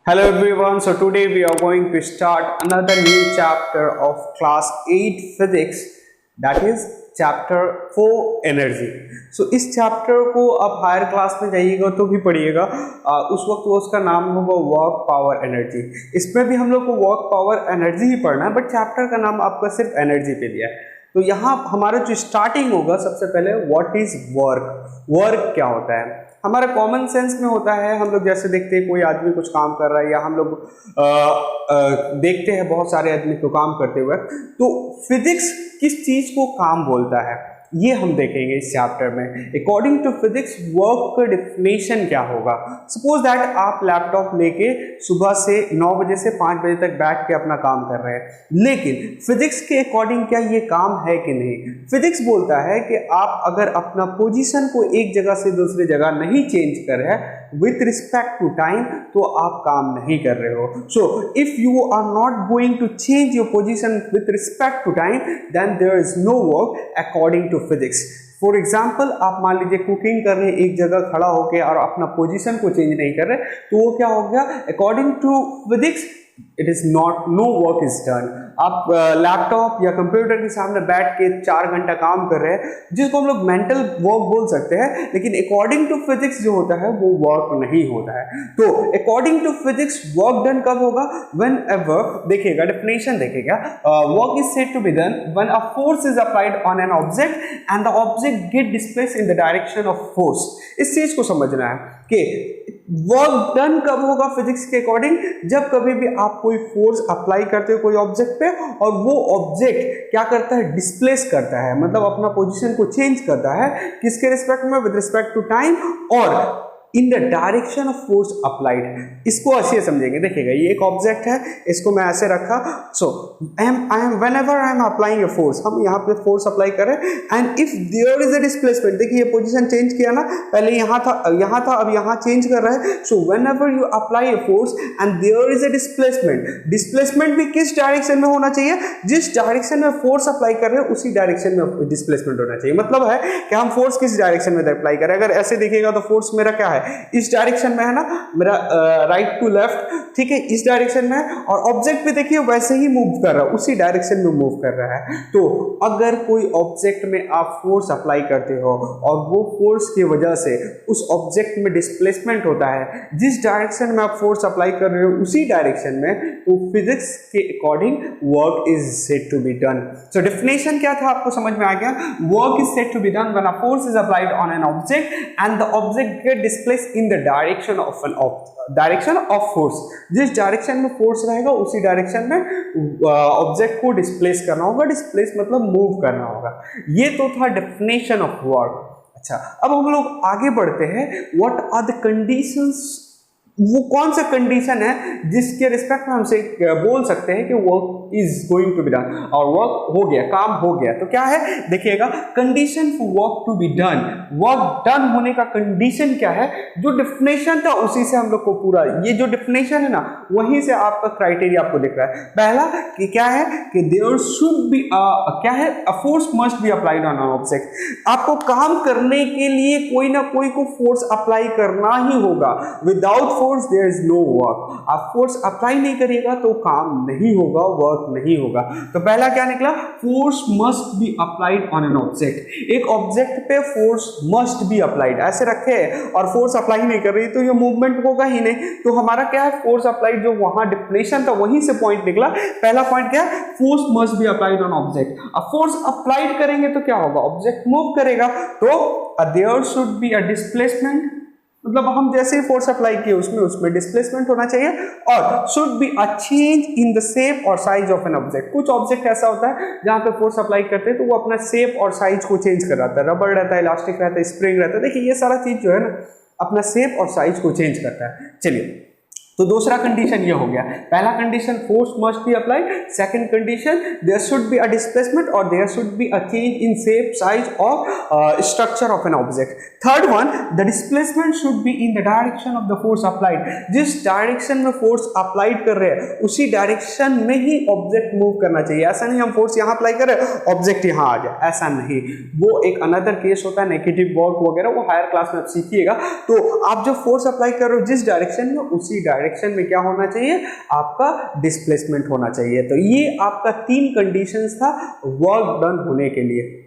Hello everyone, so today we are going to start another new chapter of class 8 physics, that is chapter 4 energy. So इस chapter को आप higher class में जाइएगा तो भी पढ़िएगा, उस वक्त वो उसका नाम होगा work power energy. इसमें भी हम लोग को work power energy ही पढ़ना है, बट chapter का नाम आपका सिर्फ energy पे दिया है. तो यहाँ हमारा जो स्टार्टिंग होगा सबसे पहले व्हाट इज वर्क. वर्क क्या होता है हमारा कॉमन सेंस में होता है. हम लोग जैसे देखते हैं कोई आदमी कुछ काम कर रहा है या हम लोग देखते हैं बहुत सारे आदमी को काम करते हुए, तो फिजिक्स किस चीज को काम बोलता है ये हम देखेंगे इस चैप्टर में. अकॉर्डिंग टू फिजिक्स वर्क का डेफिनेशन क्या होगा. सपोज दैट आप लैपटॉप लेके सुबह से 9 बजे से 5 बजे तक बैठ के अपना काम कर रहे हैं, लेकिन फिजिक्स के अकॉर्डिंग क्या ये काम है कि नहीं. फिजिक्स बोलता है कि आप अगर अपना पोजीशन को एक जगह से दूसरी जगह नहीं चेंज कर रहे हैं विथ रिस्पेक्ट टू टाइम तो आप काम नहीं कर रहे हो. So if you are not going to change your position with respect to time then there is no work according to physics. For example आप मान लीजिए कुकिंग कर रहे हैं एक जगह खड़ा होकर और अपना पोजीशन को चेंज नहीं कर रहे, तो वो क्या हो गया according to physics it is not, no work is done. आप लैपटॉप या कंप्यूटर के सामने बैठ के 4 घंटा काम कर रहे हैं जिसको हम लोग मेंटल वर्क बोल सकते हैं, लेकिन अकॉर्डिंग टू फिजिक्स जो होता है वो वर्क नहीं होता है. तो according to physics work done कब होगा, व्हेन एवर, देखिएगा डेफिनेशन देखिएगा, work is said to be done when a force is applied on an object and the object get displaced in the direction of force. इस चीज को समझना है कि वर्क डन कब होगा फिजिक्स के अकॉर्डिंग, जब कभी भी आप कोई फोर्स अप्लाई करते हो कोई ऑब्जेक्ट पे और वो ऑब्जेक्ट क्या करता है डिस्प्लेस करता है, मतलब अपना पोजीशन को चेंज करता है किसके रिस्पेक्ट में, विद रिस्पेक्ट टू टाइम और इन the direction of force applied. इसको ऐसे समझेंगे. देखिएगा ये एक ऑब्जेक्ट है, इसको मैं ऐसे रखा, so I am whenever I am applying a force, हम यहाँ पे फोर्स अप्लाई करें and if there is a displacement, देखिए ये पोजीशन चेंज किया ना, पहले यहाँ था अब यहाँ चेंज कर रहा है. So whenever you apply a force and there is a displacement, displacement भी किस डायरेक्शन में होना चाहिए, जिस डायरेक्शन में फोर्स अप्लाई कर रहे हैं उसी डायरेक्शन में डिस्प्लेसमेंट होना चाहिए. मतलब है कि हम फोर्स किस डायरेक्शन में अप्लाई करें. अगर ऐसे देखिएगा तो फोर्स मेरा क्या है इस डायरेक्शन में है ना, मेरा राइट टू लेफ्ट, ठीक है, इस डायरेक्शन में है, और ऑब्जेक्ट भी देखिए वैसे ही मूव कर रहा है, उसी डायरेक्शन में मूव कर रहा है. तो अगर कोई ऑब्जेक्ट में आप फोर्स अप्लाई करते हो और वो फोर्स की वजह से उस ऑब्जेक्ट में डिस्प्लेसमेंट होता है, जिस डायरेक्शन में आप फोर्स अप्लाई कर रहे हो उसी डायरेक्शन में, तो फिजिक्स के according work is said to be done. So definition क्या था आपको समझ में आ गया. Work is said to be done when a force is applied on an object and the object get displaced in the direction of force. जिस direction में force रहेगा उसी डायरेक्शन में ऑब्जेक्ट को डिस्प्लेस करना होगा. डिस्प्लेस मतलब मूव करना होगा. ये तो था डेफिनेशन ऑफ वर्क. अच्छा, अब हम लोग आगे बढ़ते हैं. व्हाट आर द कंडीशंस, वो कौन सा कंडीशन है जिसके रिस्पेक्ट में हमसे बोल सकते हैं कि work is going to be done, और वर्क हो गया, काम हो गया. तो क्या है देखिएगा, condition for work to be done, work done होने का कंडीशन क्या है. जो डेफिनेशन था उसी से हम लोग को पूरा, ये जो डेफिनेशन है ना वहीं से आपका क्राइटेरिया आपको दिख रहा है. पहला कि क्या है कि देयर शुड बी क्या है, a force must be applied on an object. आपको काम करने के लिए कोई ना कोई को फोर्स अप्लाई करना ही होगा. Without force there is no work. आप फोर्स अप्लाई नहीं करिएगा तो काम नहीं होगा, वर्क नहीं होगा. तो पहला क्या निकला, force must be applied on an object. एक ऑब्जेक्ट पे फोर्स मस्ट बी अप्लाइड ऐसे रखे और फोर्स अप्लाई नहीं कर रही तो ये मूवमेंट होगा ही नहीं. तो हमारा क्या है, फोर्स अप्लाइड जो वहां डेफिनेशन था वहीं से पॉइंट निकला. पहला पॉइंट क्या है, force must be applied on object. अब फोर्स अप्लाइड करेंगे तो क्या होगा, ऑब्जेक्ट मूव करेगा, तो there should be a displacement, मतलब हम जैसे ही फोर्स अप्लाई किए उसमें डिस्प्लेसमेंट होना चाहिए. और should be a change in the shape और साइज ऑफ एन ऑब्जेक्ट. कुछ ऑब्जेक्ट ऐसा होता है जहां पे फोर्स अप्लाई करते हैं तो वो अपना शेप और साइज को चेंज कर रहा है. रबर रहता है, इलास्टिक रहता है, स्प्रिंग रहता है. देखिए ये सारा चीज जो है ना अपना शेप और साइज को चेंज करता है. चलिए, तो दूसरा कंडीशन ये हो गया. पहला condition force must be applied. Second condition there should be a displacement और there should be a change in shape, size और structure of an object. Third one, the displacement should be in the direction of the force applied. जिस direction में force applied कर रहे हैं उसी direction में ही object move करना चाहिए. ऐसा नहीं हम फोर्स यहाँ अप्लाई करें ऑब्जेक्ट यहाँ आ जाए, ऐसा नहीं. वो एक अनदर केस होता है, नेगेटिव वर्क वगैरह, वो हायर क्लास में आप सीखिएगा. तो आप जो फोर्स अप्लाई कर रहे हो जिस डायरेक्शन में उसी डायरेक्शन डायरेक्शन में क्या होना चाहिए, आपका डिस्प्लेसमेंट होना चाहिए। तो ये आपका 3 कंडीशंस था वर्क डन होने के लिए।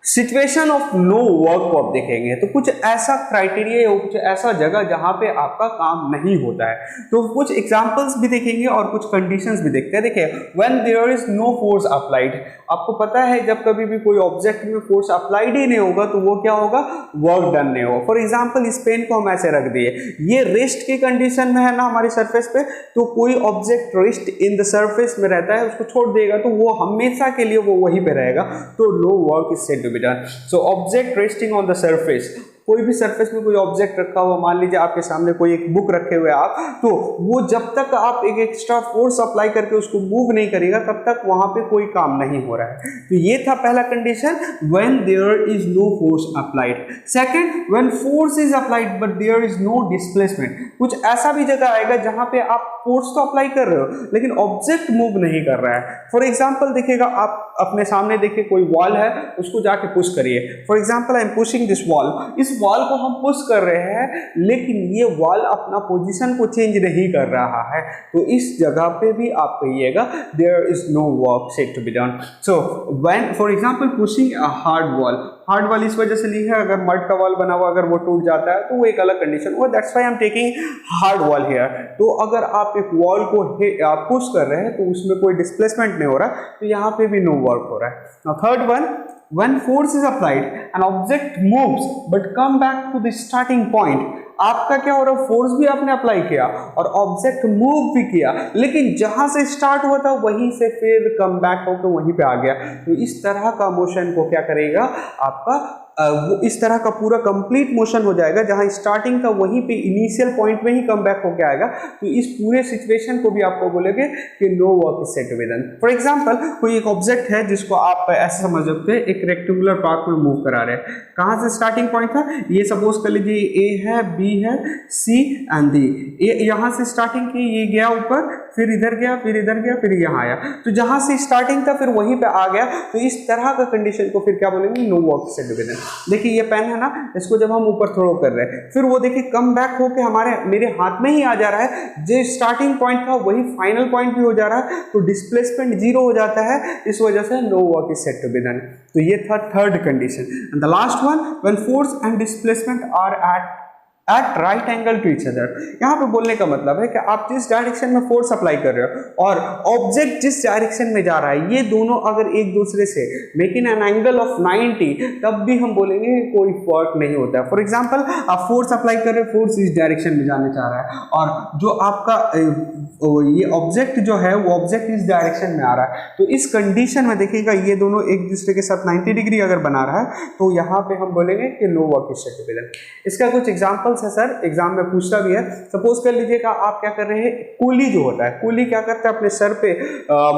सिचुएशन ऑफ नो वर्क को आप देखेंगे तो कुछ ऐसा क्राइटेरिया या कुछ ऐसा जगह जहां पे आपका काम नहीं होता है, तो कुछ एग्जांपल्स भी देखेंगे और कुछ कंडीशंस भी देखते हैं। देखिए, when there is no force applied, आपको पता है जब कभी भी कोई ऑब्जेक्ट में फोर्स अप्लाइड ही नहीं होगा तो वो क्या होगा, वर्क डन नहीं होगा। फॉर एग्जाम्पल इस पेन को हम ऐसे रख दिए, ये रेस्ट की कंडीशन में है ना हमारी सरफेस पे, तो कोई object rest in the surface में रहता है, उसको छोड़ देगा तो वो हमेशा के लिए वो वहीं पे रहेगा, तो no work is said to be done. So object resting on the surface, कोई भी सरफेस में कोई ऑब्जेक्ट रखा हुआ, मान लीजिए आपके सामने कोई एक बुक रखे हुए आप, तो वो जब तक आप एक एक्स्ट्रा फोर्स अप्लाई करके उसको मूव नहीं करेगा तब तक वहां पे कोई काम नहीं हो रहा है। तो ये था पहला condition, when there is no force applied. Second, when force is applied but there is no displacement. कुछ ऐसा भी जगह आएगा जहां पे आप फोर्स तो अप्लाई कर रहे हो लेकिन ऑब्जेक्ट मूव नहीं कर रहा है। फॉर एग्जाम्पल देखिएगा, आप अपने सामने देखिए कोई वॉल है, उसको जाके पुश करिए। For example I am pushing this wall, इस वॉल को हम पुश कर रहे हैं लेकिन ये वॉल अपना पोजीशन को चेंज नहीं कर रहा है, तो इस जगह पे भी आप कहिएगा there is no work said to be done. So when for example pushing a hard wall, hard wall इस वजह से ली है, अगर मड का वॉल बना हुआ अगर वो टूट जाता है तो वो एक अलग कंडीशन हुआ, that's why I am taking hard wall here. तो अगर आप एक वॉल को आप पुश कर रहे हैं तो उसमें कोई डिस्प्लेसमेंट नहीं हो रहा, तो यहाँ पे भी नो वर्क हो रहा है। Now third one, when force is applied an object moves but come back to the starting point, आपका क्या हो रहा है, फोर्स भी आपने अप्लाई किया और ऑब्जेक्ट मूव भी किया लेकिन जहां से स्टार्ट हुआ था वहीं से फिर कम बैक होकर वहीं पे आ गया, तो इस तरह का मोशन को क्या करेगा आपका वो इस तरह का पूरा कंप्लीट मोशन हो जाएगा, जहां स्टार्टिंग था वहीं पे इनिशियल पॉइंट में ही कम बैक होकर आएगा, तो इस पूरे सिचुएशन को भी आपको बोलेंगे कि no work is said to be done. For example कोई एक ऑब्जेक्ट है जिसको आप ऐसे समझ सकते हैं एक रेक्टेंगुलर पार्ट में मूव करा रहे हैं, कहां से स्टार्टिंग पॉइंट था, ये सपोज कर लीजिए ए है, बी है, सी एंड डी, ये यहां से स्टार्टिंग की, ये गया ऊपर, फिर इधर गया, फिर इधर गया, फिर यहाँ आया, तो जहां से स्टार्टिंग था फिर वहीं पे आ गया, तो इस तरह का कंडीशन को फिर क्या बोलेंगे, no work said to be done. देखिए ये पेन है ना, इसको जब हम ऊपर थ्रो कर रहे हैं फिर वो देखिए कम बैक होके मेरे हाथ में ही आ जा रहा है, जो स्टार्टिंग पॉइंट था वही फाइनल पॉइंट भी हो जा रहा है, तो डिस्प्लेसमेंट जीरो हो जाता है, इस वजह से no work is said to be done. तो ये था third condition. And the last one, when force and displacement are at right angle to each other. यहाँ पे बोलने का मतलब है कि आप जिस डायरेक्शन में फोर्स अप्लाई कर रहे हो और ऑब्जेक्ट जिस डायरेक्शन में जा रहा है, ये दोनों अगर एक दूसरे से मेकिंग एन एंगल ऑफ 90, तब भी हम बोलेंगे कोई वर्क नहीं होता है। फॉर एग्जांपल आप फोर्स अप्लाई कर रहे हो, फोर्स इस डायरेक्शन में जाने चाह रहा है और जो आपका ये ऑब्जेक्ट जो है वो ऑब्जेक्ट इस डायरेक्शन में आ रहा है, तो इस कंडीशन में देखिएगा ये दोनों एक दूसरे के साथ 90 डिग्री अगर बना रहा है तो यहाँ पे हम बोलेंगे कि no work is said to be done. इसका कुछ एग्जांपल है सर, एग्जाम में पूछता भी है। सपोज कर लीजिएगा आप क्या कर रहे हैं, कूली जो होता है, कूली क्या करता है अपने सर पे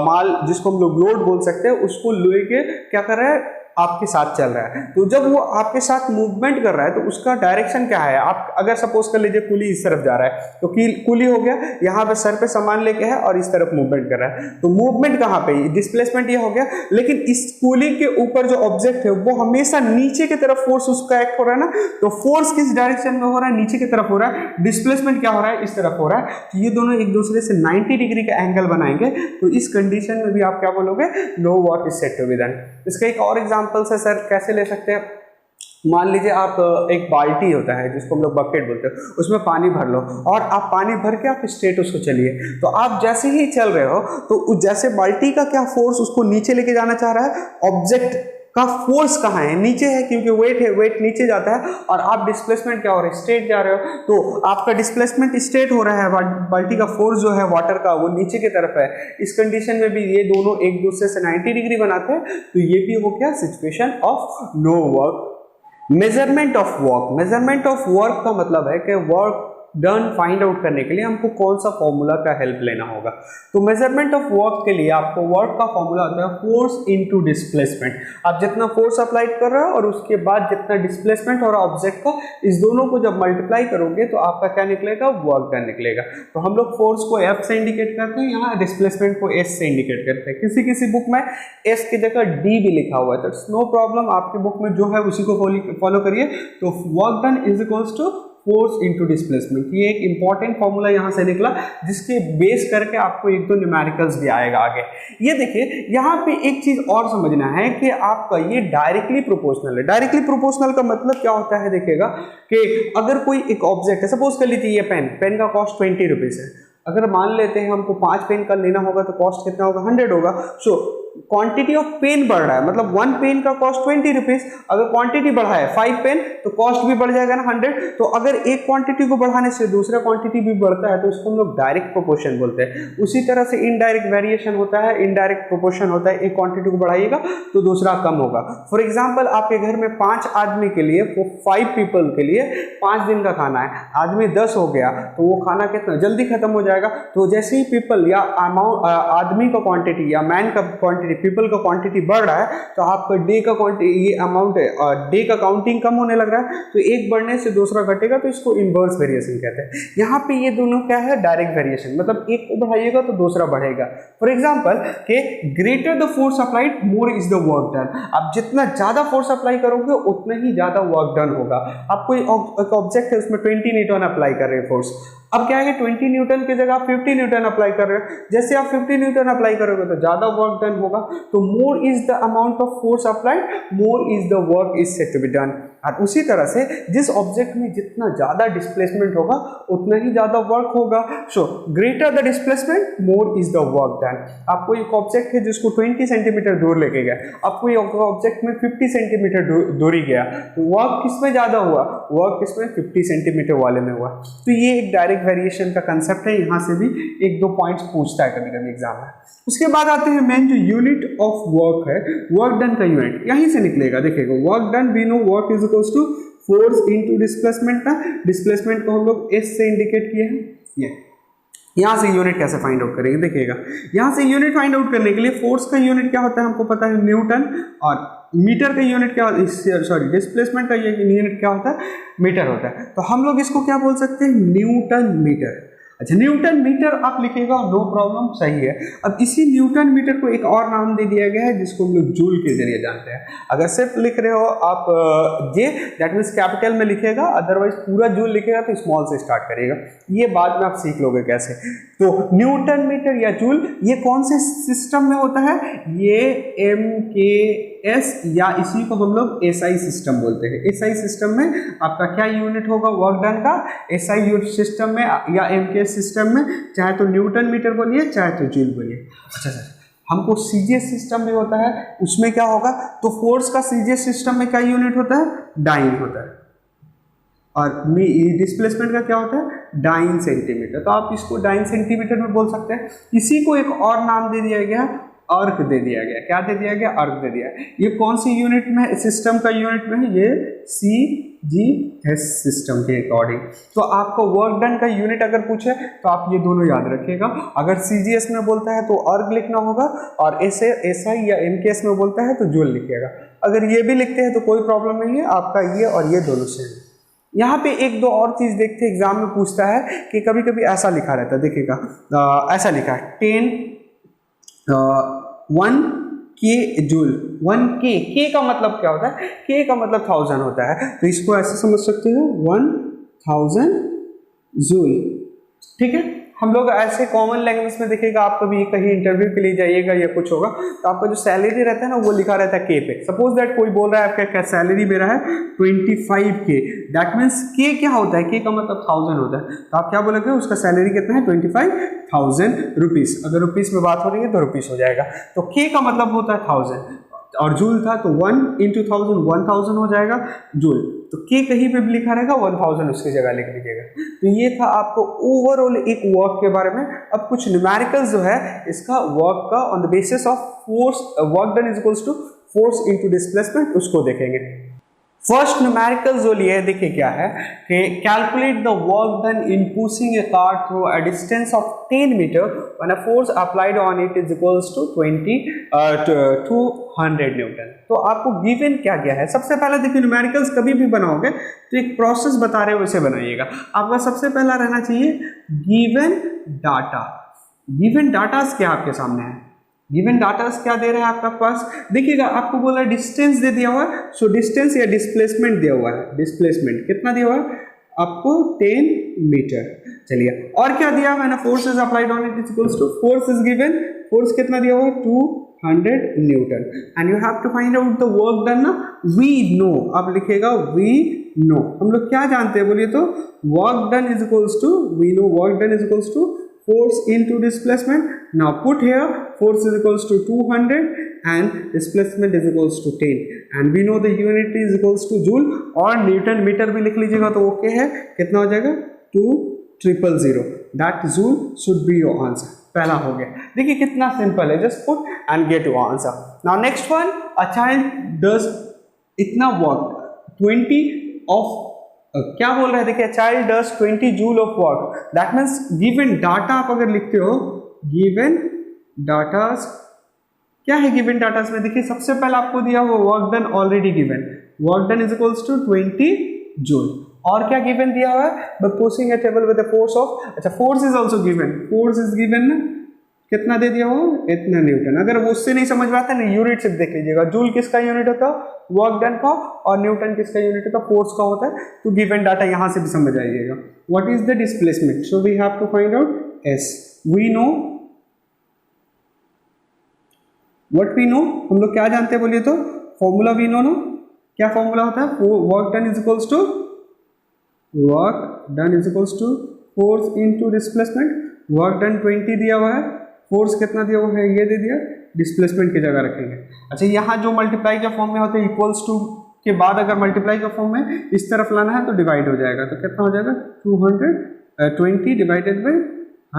माल जिसको हम लोग लोड बोल सकते हैं उसको लेके क्या कर रहा है, आपके साथ चल रहा है, तो जब वो आपके साथ मूवमेंट कर रहा है तो उसका डायरेक्शन क्या है, आप अगर सपोज कर लीजिए कूली इस तरफ जा रहा है तो कूली हो गया यहाँ पे सर पे सामान लेके है और इस तरफ मूवमेंट कर रहा है, तो मूवमेंट कहाँ पे, डिस्प्लेसमेंट ये हो गया, लेकिन इस कूली के ऊपर जो ऑब्जेक्ट है वो हमेशा नीचे की तरफ फोर्स उसका एक्ट हो रहा है ना, तो फोर्स किस डायरेक्शन में हो रहा है, नीचे की तरफ हो रहा है, डिस्प्लेसमेंट क्या हो रहा है, इस तरफ हो रहा है, तो ये दोनों एक दूसरे से 90 डिग्री का एंगल बनाएंगे, तो इस कंडीशन में भी आप क्या बोलोगे, no work is said to be done. इसका एक और एग्जांपल से सर कैसे ले सकते हैं, मान लीजिए आप एक बाल्टी होता है जिसको हम लोग बकेट बोलते हैं, उसमें पानी भर लो और आप पानी भर के आप स्ट्रेट उसको चलिए, तो आप जैसे ही चल रहे हो तो जैसे बाल्टी का क्या फोर्स उसको नीचे लेके जाना चाह रहा है, ऑब्जेक्ट का फोर्स कहाँ है, नीचे है, क्योंकि वेट है, वेट नीचे जाता है, और आप डिस्प्लेसमेंट क्या हो रहा है, स्ट्रेट जा रहे हो, तो आपका डिस्प्लेसमेंट स्ट्रेट हो रहा है, बाल्टी का फोर्स जो है वाटर का वो नीचे की तरफ है। इस कंडीशन में भी ये दोनों एक दूसरे से 90 डिग्री बनाते हैं, तो ये भी हो गया situation of no work. Measurement of work, measurement of work का मतलब है कि वर्क डन फाइंड आउट करने के लिए हमको कौन सा फॉर्मूला का हेल्प लेना होगा, तो मेजरमेंट ऑफ वर्क के लिए आपको वर्क का फॉर्मूला होता है फोर्स इनटू डिस्प्लेसमेंट। आप जितना फोर्स अप्लाई कर रहे हो और उसके बाद जितना डिस्प्लेसमेंट हो रहा है ऑब्जेक्ट का, इस दोनों को जब मल्टीप्लाई करोगे तो आपका क्या निकलेगा, वर्क का निकलेगा। तो हम लोग फोर्स को F से इंडिकेट करते हैं, यहाँ डिस्प्लेसमेंट को S से इंडिकेट करते हैं। किसी किसी बुक में S की जगह D भी लिखा हुआ है, तो नो प्रॉब्लम, आपके बुक में जो है उसी को फॉलो करिए। तो work done is equals to force into displacement. ये एक इंपॉर्टेंट फॉर्मूला यहाँ से निकला जिसके बेस करके आपको एक दो न्यूमेरिकल्स भी आएगा आगे। ये देखिए यहाँ पे एक चीज और समझना है कि आपका ये डायरेक्टली प्रोपोर्शनल है। डायरेक्टली प्रोपोर्शनल का मतलब क्या होता है, देखिएगा कि अगर कोई एक ऑब्जेक्ट है, सपोज कर लीजिए ये पेन का कॉस्ट 20 रुपीज है। अगर मान लेते हैं हमको 5 पेन का लेना होगा तो कॉस्ट कितना होगा, 100 होगा। सो क्वांटिटी ऑफ पेन बढ़ रहा है, मतलब 1 पेन का कॉस्ट 20 रुपीज। अगर क्वांटिटी बढ़ा है 5 पेन तो कॉस्ट भी बढ़ जाएगा ना 100। तो अगर एक क्वांटिटी को बढ़ाने से दूसरा क्वांटिटी भी बढ़ता है तो इसको हम लोग डायरेक्ट प्रोपोर्शन बोलते हैं। उसी तरह से इनडायरेक्ट वेरिएशन होता है, इनडायरेक्ट प्रोपोर्शन होता है। एक क्वांटिटी को बढ़ाइएगा तो दूसरा कम होगा। फॉर एग्जाम्पल आपके घर में 5 आदमी के लिए, 5 पीपल के लिए 5 दिन का खाना है, आदमी 10 हो गया तो वो खाना कितना जल्दी खत्म हो जाएगा। तो जैसे ही पीपल या अमाउंट, आदमी का क्वांटिटी या मैन का क्वांटिटी, पीपल का क्वांटिटी बढ़ रहा है तो आपका डे का क्वांटिटी, ये अमाउंट है और डे का काउंटिंग कम होने लग रहा है, तो एक बढ़ने से दूसरा घटेगा, तो इसको इनवर्स वेरिएशन कहते हैं। यहाँ पे ये दोनों क्या है, डायरेक्ट वेरिएशन, मतलब एक को बढ़ाइएगा तो दूसरा बढ़ेगा। फॉर एग्जाम्पल के greater the force applied more is the work done. आप जितना ज्यादा फोर्स अप्लाई करोगे उतना ही ज्यादा वर्क डन होगा। आप कोई एक ऑब्जेक्ट है उसमें 20 न्यूटन अप्लाई कर रहे हैं फोर्स, अब क्या है 20 न्यूटन की जगह आप 50 न्यूटन अप्लाई कर रहे हो। जैसे आप 50 न्यूटन अप्लाई करोगे तो ज्यादा वर्क डन होगा। तो more is the amount of force applied, more is the work is said to be done. और उसी तरह से जिस ऑब्जेक्ट में जितना ज्यादा डिस्प्लेसमेंट होगा उतना ही ज्यादा वर्क होगा। So greater the displacement more is the work done. आपको एक ऑब्जेक्ट है जिसको 20 सेंटीमीटर दूर लेके गया, आपको ये ऑब्जेक्ट में 50 सेंटीमीटर दूरी गया, तो वर्क किसमें ज्यादा हुआ, वर्क किसमें 50 सेंटीमीटर वाले में हुआ। तो ये एक डायरेक्ट वेरिएशन का कंसेप्ट है। यहां से भी एक दो पॉइंट्स पूछता है कभी कभी एग्जाम में। उसके बाद आते हैं मेन जो यूनिट ऑफ वर्क है, वर्क डन का यूनिट यहीं से निकलेगा। देखिएगा work done we know work is equals to force into displacement था। डिस्प्लेसमेंट को हम लोग एस से इंडिकेट किए हैं। ये यहां से यूनिट कैसे फाइंड आउट करेंगे, देखिएगा यहां से यूनिट फाइंड आउट करने के लिए फोर्स का यूनिट क्या होता है हमको पता है, न्यूटन, और मीटर का यूनिट क्या, सॉरी डिस्प्लेसमेंट का यूनिट क्या होता है, मीटर होता है। तो हम लोग इसको क्या बोल सकते हैं, न्यूटन मीटर। अच्छा न्यूटन मीटर आप लिखिएगा, नो प्रॉब्लम, सही है। अब इसी न्यूटन मीटर को एक और नाम दे दिया गया है जिसको हम लोग जूल के जरिए जानते हैं। अगर सिर्फ लिख रहे हो आप जे, दैट मीन्स कैपिटल में लिखेगा, अदरवाइज पूरा जूल लिखेगा तो स्मॉल से स्टार्ट करिएगा। ये बाद में आप सीख लोगे कैसे। तो न्यूटन मीटर या जूल ये कौन से सिस्टम में होता है, ये MKS या इसी को हम लोग SI सिस्टम बोलते हैं। SI सिस्टम में आपका क्या यूनिट होगा वर्क डन का, SI सिस्टम में या MKS सिस्टम में, चाहे तो न्यूटन मीटर बोलिए चाहे तो जूल बोलिए। अच्छा सर हमको CGS सिस्टम भी होता है, उसमें क्या होगा, तो फोर्स का CGS सिस्टम में क्या यूनिट होता है, डाइन होता है, और डिस्प्लेसमेंट का क्या होता है, डाइन सेंटीमीटर। तो आप इसको डाइन सेंटीमीटर में बोल सकते हैं। इसी को एक और नाम दे दिया गया, अर्क दे दिया गया। क्या दे दिया गया, अर्क दे दिया। ये कौन सी यूनिट में, सिस्टम का यूनिट में है, ये CGS सिस्टम के अकॉर्डिंग। तो आपको वर्क डन का यूनिट अगर पूछे तो आप ये दोनों याद रखिएगा। अगर CGS में बोलता है तो अर्क लिखना होगा, और SI या MKS में बोलता है तो जूल लिखिएगा। अगर ये भी लिखते हैं तो कोई प्रॉब्लम नहीं है, आपका ये और ये दोनों सेम। यहाँ पे एक दो और चीज देखते हैं, एग्जाम में पूछता है कि कभी कभी ऐसा लिखा रहता है, देखिएगा ऐसा लिखा है 1 के जूल, 1 के का मतलब क्या होता है, के का मतलब 1000 होता है, तो इसको ऐसे समझ सकते हो 1000 जूल। ठीक है, हम लोग ऐसे कॉमन लैंग्वेज में देखिएगा, आप कभी कहीं इंटरव्यू के लिए जाइएगा या कुछ होगा तो आपका जो सैलरी रहता है ना वो लिखा रहता है के पे। सपोज दैट कोई बोल रहा है आपका सैलरी मेरा है 25K, दैट मीन्स के क्या होता है, के का मतलब 1000 होता है, तो आप क्या बोलोगे उसका सैलरी कितना है 25,000 रुपीज। अगर रुपीज में बात हो रही है तो रुपीज हो जाएगा। तो के का मतलब होता है 1000 और जूल था तो 1 into 1000 हो जाएगा जूल। तो के कहीं पे भी लिखा रहेगा 1000 उसकी जगह लिख लीजिएगा। तो ये था आपको ओवरऑल एक वर्क के बारे में। अब कुछ न्यूमेरिकल्स जो है इसका वर्क का on the basis of force, work done is equals to force into displacement, उसको देखेंगे। फर्स्ट न्यूमेरिकल जो लिए है देखिए क्या है कि calculate the work done in pushing a car through a distance of 10 metre when a force applied on it is equals to 200 newton. तो आपको गिवन क्या क्या है, सबसे पहले देखिए न्यूमेरिकल्स कभी भी बनाओगे तो एक प्रोसेस बता रहे हो वैसे बनाइएगा। आपका सबसे पहला रहना चाहिए गिवन डाटा। गिवन डाटा क्या आपके सामने है, गिवन डाटा क्या दे रहा है आपका पास, देखिएगा आपको बोला है डिस्टेंस दे दिया हुआ है, सो डिस्टेंस या डिस्प्लेसमेंट दिया हुआ है। डिस्प्लेसमेंट कितना दिया हुआ है आपको 10 मीटर। चलिए और क्या दिया मैंने, force is applied on it is equals to, force is given, force कितना दिया हुआ है 200 newton and you have to find out the work done ना, वी नो, अब लिखेगा वी नो, हम लोग क्या जानते हैं बोलिए तो, work done is equals to, we know work done is equals to force into displacement. Now put here force is equals to 200 and displacement is equals to 10 and we know the unit is equals to joule और Newton metre भी लिख लीजिएगा तो okay है, कितना हो जाएगा 2000, that joule should be your answer। पहला हो गया, देखिए कितना सिंपल है, just put and get your answer. Now next one, a child does इतना वर्क 20 ऑफ क्या बोल रहे हैं, देखिए child does 20 joule of work, that means given data आप अगर लिखते हो, गिवन डाटास क्या है, गिवन डाटास में देखिए सबसे पहले आपको दिया हुआ work done already given, work done is equals to 20 joule, और क्या गिवन दिया हुआ है, by pushing a table with the force of, अच्छा force is also given, force is given ना, कितना दे दिया हो, इतना न्यूटन। अगर वो उससे नहीं समझ में आता ना, यूनिट सिर्फ देख लीजिएगा, जूल किसका यूनिट होता है, वर्क डन का, और न्यूटन किसका यूनिट होता है, फोर्स का होता है, तो गिवन डाटा यहां से भी समझ आइएगा। What is the displacement, so we have to find out S, we know, what we know, हम लोग क्या जानते हैं बोलिए तो, फॉर्मूला वी नो, क्या फॉर्मूला होता है, work done is equals to, work done is equals to force into displacement, work done 20 दिया हुआ है, फोर्स कितना दिया हुआ है, ये दे दिया, डिस्प्लेसमेंट की जगह रखेंगे। अच्छा यहाँ जो मल्टीप्लाई के फॉर्म में होते हैं, इक्वल्स टू के बाद अगर मल्टीप्लाई के फॉर्म में इस तरफ लाना है तो डिवाइड हो जाएगा, तो कितना हो जाएगा 220 डिवाइडेड बाई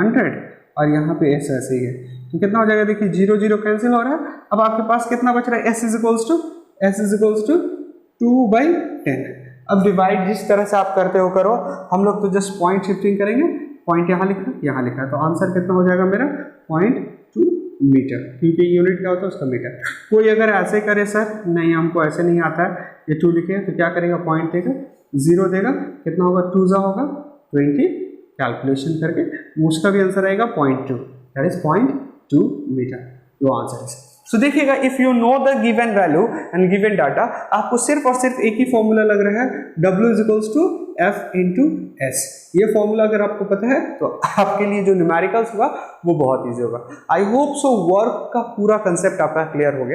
100, और यहाँ पे एस ऐसे ही है, तो कितना हो जाएगा, देखिए 0 0 कैंसिल हो रहा है, अब आपके पास कितना बच रहा है, एस इज इक्वल्स टू 2/10। अब डिवाइड जिस तरह से आप करते हो करो, हम लोग तो जस्ट पॉइंट शिफ्टिंग करेंगे, पॉइंट यहाँ लिखा है, तो आंसर कितना हो जाएगा मेरा 0.2 मीटर, क्योंकि यूनिट क्या होता है उसका मीटर। कोई अगर ऐसे करे सर नहीं हमको ऐसे नहीं आता है, ये 2 लिखे तो क्या करेगा, पॉइंट देगा, 0 देगा, कितना होगा 2 जा होगा 20, कैलकुलेशन करके उसका भी आंसर आएगा 0.2, that is 0.2 metre, your answer is. So देखिएगा, if you know the given value and given data, आपको सिर्फ और सिर्फ एक ही फॉर्मूला लग रहा है, W is equals to F into S, ये फॉर्मूला अगर आपको पता है तो आपके लिए जो न्यूमेरिकल्स होगा वो बहुत ईजी होगा। आई होप सो वर्क का पूरा कंसेप्ट आपका क्लियर हो गया।